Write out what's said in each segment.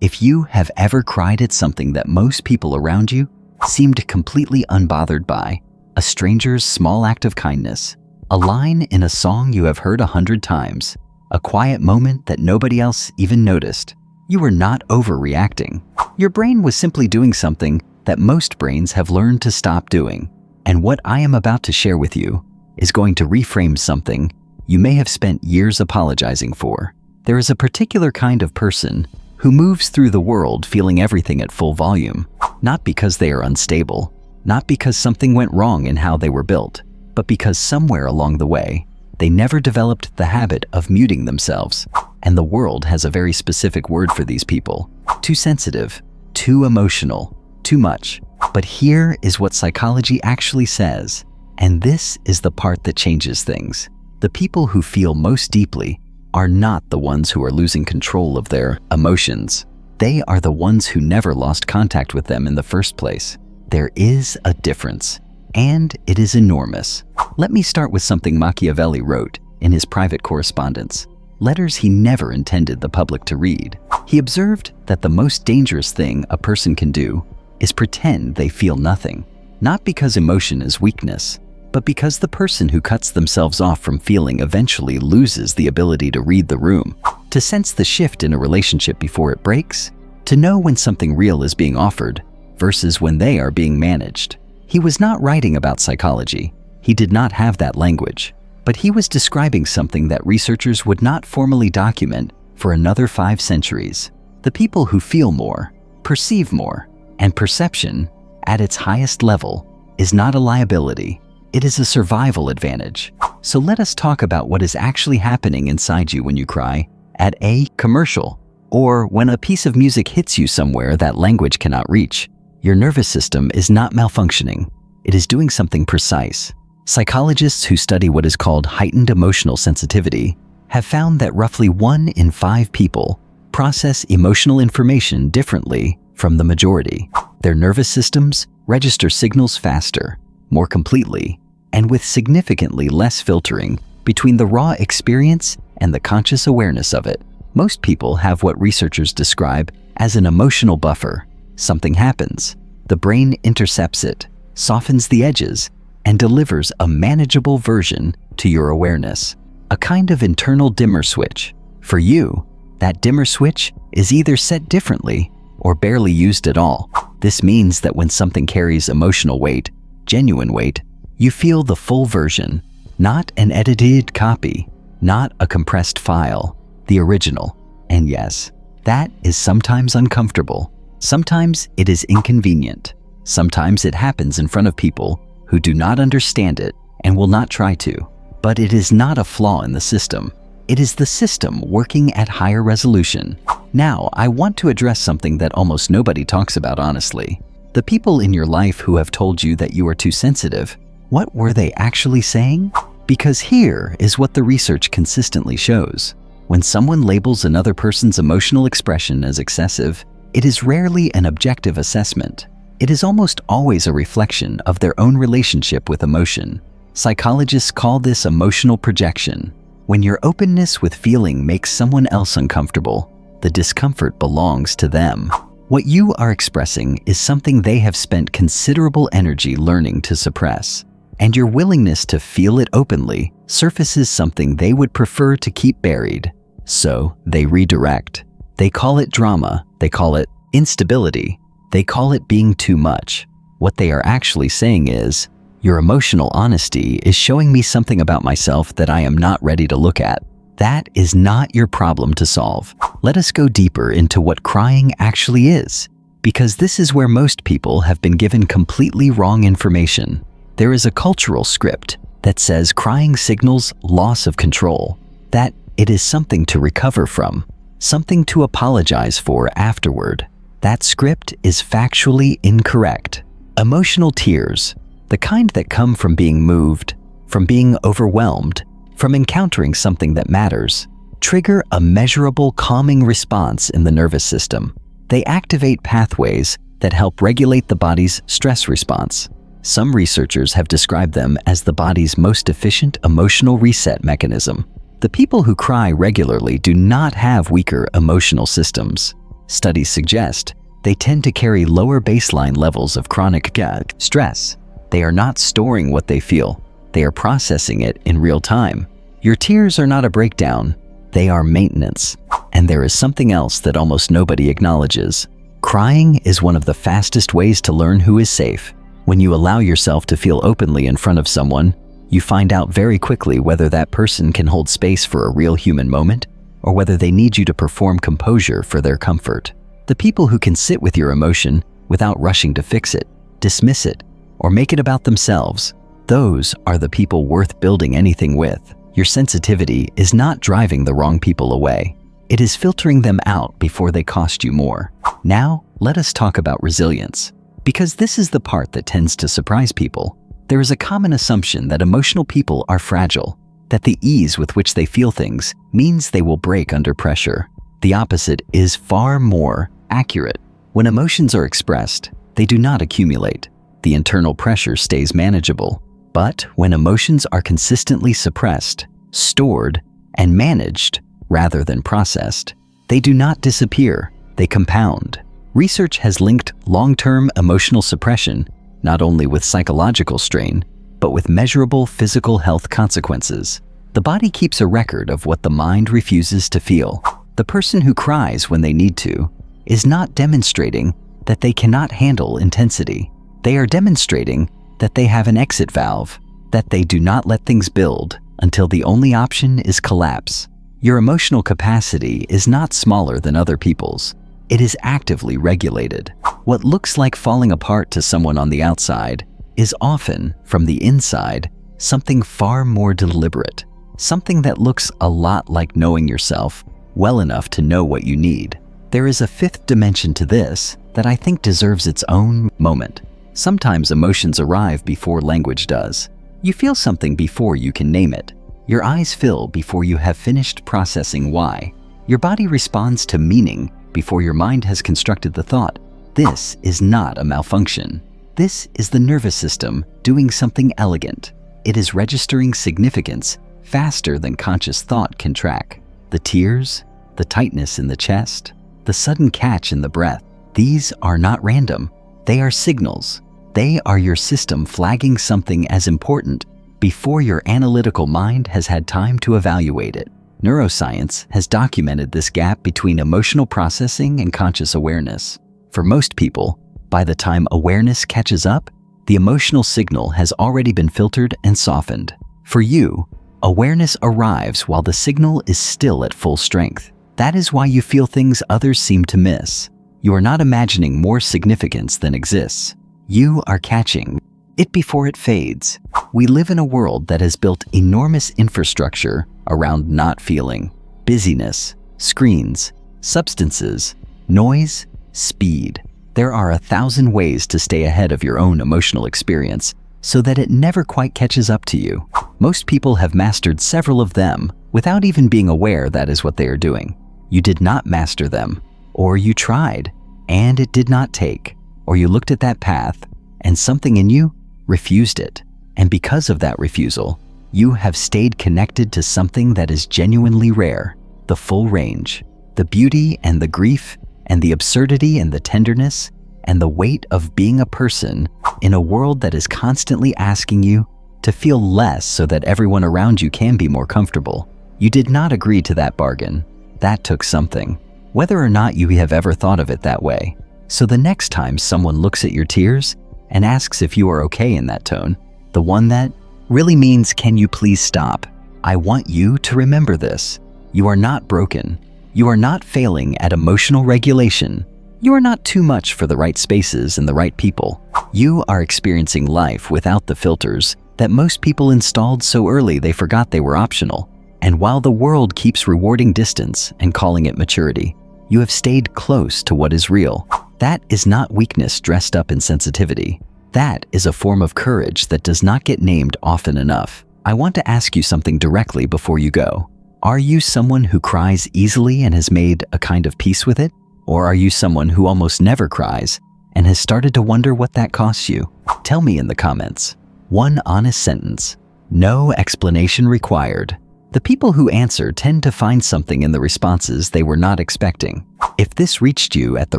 If you have ever cried at something that most people around you seemed completely unbothered by, a stranger's small act of kindness, a line in a song you have heard 100 times, a quiet moment that nobody else even noticed, you were not overreacting. Your brain was simply doing something that most brains have learned to stop doing. And what I am about to share with you is going to reframe something you may have spent years apologizing for. There is a particular kind of person who moves through the world feeling everything at full volume, not because they are unstable, not because something went wrong in how they were built, but because somewhere along the way, they never developed the habit of muting themselves. And the world has a very specific word for these people: too sensitive, too emotional, too much. But here is what psychology actually says, and this is the part that changes things. The people who feel most deeply are not the ones who are losing control of their emotions. They are the ones who never lost contact with them in the first place. There is a difference, and it is enormous. Let me start with something Machiavelli wrote in his private correspondence, letters he never intended the public to read. He observed that the most dangerous thing a person can do is pretend they feel nothing, not because emotion is weakness, but because the person who cuts themselves off from feeling eventually loses the ability to read the room, to sense the shift in a relationship before it breaks, to know when something real is being offered versus when they are being managed. He was not writing about psychology. He did not have that language, but he was describing something that researchers would not formally document for another 5 centuries. The people who feel more, perceive more, and perception at its highest level is not a liability. It is a survival advantage. So let us talk about what is actually happening inside you when you cry at a commercial, or when a piece of music hits you somewhere that language cannot reach. Your nervous system is not malfunctioning. It is doing something precise. Psychologists who study what is called heightened emotional sensitivity have found that roughly 1 in 5 people process emotional information differently from the majority. Their nervous systems register signals faster, more completely, and with significantly less filtering between the raw experience and the conscious awareness of it. Most people have what researchers describe as an emotional buffer. Something happens, the brain intercepts it, softens the edges, and delivers a manageable version to your awareness, a kind of internal dimmer switch. For you, that dimmer switch is either set differently or barely used at all. This means that when something carries emotional weight, genuine weight, you feel the full version, not an edited copy, not a compressed file, the original. And yes, that is sometimes uncomfortable. Sometimes it is inconvenient. Sometimes it happens in front of people who do not understand it and will not try to. But it is not a flaw in the system. It is the system working at higher resolution. Now, I want to address something that almost nobody talks about honestly. The people in your life who have told you that you are too sensitive, what were they actually saying? Because here is what the research consistently shows. When someone labels another person's emotional expression as excessive, it is rarely an objective assessment. It is almost always a reflection of their own relationship with emotion. Psychologists call this emotional projection. When your openness with feeling makes someone else uncomfortable, the discomfort belongs to them. What you are expressing is something they have spent considerable energy learning to suppress, and your willingness to feel it openly surfaces something they would prefer to keep buried. So they redirect. They call it drama. They call it instability. They call it being too much. What they are actually saying is, your emotional honesty is showing me something about myself that I am not ready to look at. That is not your problem to solve. Let us go deeper into what crying actually is, because this is where most people have been given completely wrong information. There is a cultural script that says crying signals loss of control, that it is something to recover from, something to apologize for afterward. That script is factually incorrect. Emotional tears, the kind that come from being moved, from being overwhelmed, from encountering something that matters, trigger a measurable calming response in the nervous system. They activate pathways that help regulate the body's stress response. Some researchers have described them as the body's most efficient emotional reset mechanism. The people who cry regularly do not have weaker emotional systems. Studies suggest they tend to carry lower baseline levels of chronic stress. They are not storing what they feel. They are processing it in real time. Your tears are not a breakdown. They are maintenance. And there is something else that almost nobody acknowledges. Crying is one of the fastest ways to learn who is safe. When you allow yourself to feel openly in front of someone, you find out very quickly whether that person can hold space for a real human moment or whether they need you to perform composure for their comfort. The people who can sit with your emotion without rushing to fix it, dismiss it, or make it about themselves, those are the people worth building anything with. Your sensitivity is not driving the wrong people away. It is filtering them out before they cost you more. Now, let us talk about resilience. Because this is the part that tends to surprise people. There is a common assumption that emotional people are fragile, that the ease with which they feel things means they will break under pressure. The opposite is far more accurate. When emotions are expressed, they do not accumulate. The internal pressure stays manageable. But when emotions are consistently suppressed, stored, and managed rather than processed, they do not disappear, they compound. Research has linked long-term emotional suppression not only with psychological strain, but with measurable physical health consequences. The body keeps a record of what the mind refuses to feel. The person who cries when they need to is not demonstrating that they cannot handle intensity. They are demonstrating that they have an exit valve, that they do not let things build until the only option is collapse. Your emotional capacity is not smaller than other people's. It is actively regulated. What looks like falling apart to someone on the outside is often, from the inside, something far more deliberate. Something that looks a lot like knowing yourself well enough to know what you need. There is a fifth dimension to this that I think deserves its own moment. Sometimes emotions arrive before language does. You feel something before you can name it. Your eyes fill before you have finished processing why. Your body responds to meaning before your mind has constructed the thought. This is not a malfunction. This is the nervous system doing something elegant. It is registering significance faster than conscious thought can track. The tears, the tightness in the chest, the sudden catch in the breath, these are not random. They are signals. They are your system flagging something as important before your analytical mind has had time to evaluate it. Neuroscience has documented this gap between emotional processing and conscious awareness. For most people, by the time awareness catches up, the emotional signal has already been filtered and softened. For you, awareness arrives while the signal is still at full strength. That is why you feel things others seem to miss. You are not imagining more significance than exists. You are catching it before it fades. We live in a world that has built enormous infrastructure around not feeling. Busyness, screens, substances, noise, speed. There are 1,000 ways to stay ahead of your own emotional experience so that it never quite catches up to you. Most people have mastered several of them without even being aware that is what they are doing. You did not master them, or you tried, and it did not take, or you looked at that path, and something in you refused it. And because of that refusal, you have stayed connected to something that is genuinely rare, the full range, the beauty and the grief, and the absurdity and the tenderness, and the weight of being a person in a world that is constantly asking you to feel less so that everyone around you can be more comfortable. You did not agree to that bargain. That took something, whether or not you have ever thought of it that way. So the next time someone looks at your tears and asks if you are okay in that tone, the one that really means, can you please stop? I want you to remember this. You are not broken. You are not failing at emotional regulation. You are not too much for the right spaces and the right people. You are experiencing life without the filters that most people installed so early they forgot they were optional. And while the world keeps rewarding distance and calling it maturity, you have stayed close to what is real. That is not weakness dressed up in sensitivity. That is a form of courage that does not get named often enough. I want to ask you something directly before you go. Are you someone who cries easily and has made a kind of peace with it? Or are you someone who almost never cries and has started to wonder what that costs you? Tell me in the comments. One honest sentence. No explanation required. The people who answer tend to find something in the responses they were not expecting. If this reached you at the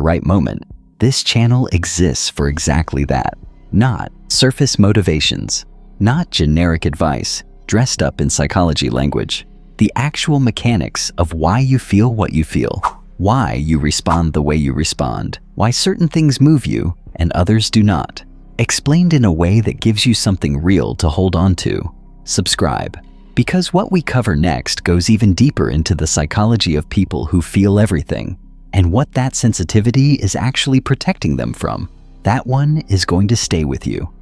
right moment, this channel exists for exactly that. Not surface motivations, not generic advice dressed up in psychology language. The actual mechanics of why you feel what you feel, why you respond the way you respond, why certain things move you and others do not. Explained in a way that gives you something real to hold on to. Subscribe. Because what we cover next goes even deeper into the psychology of people who feel everything and what that sensitivity is actually protecting them from. That one is going to stay with you.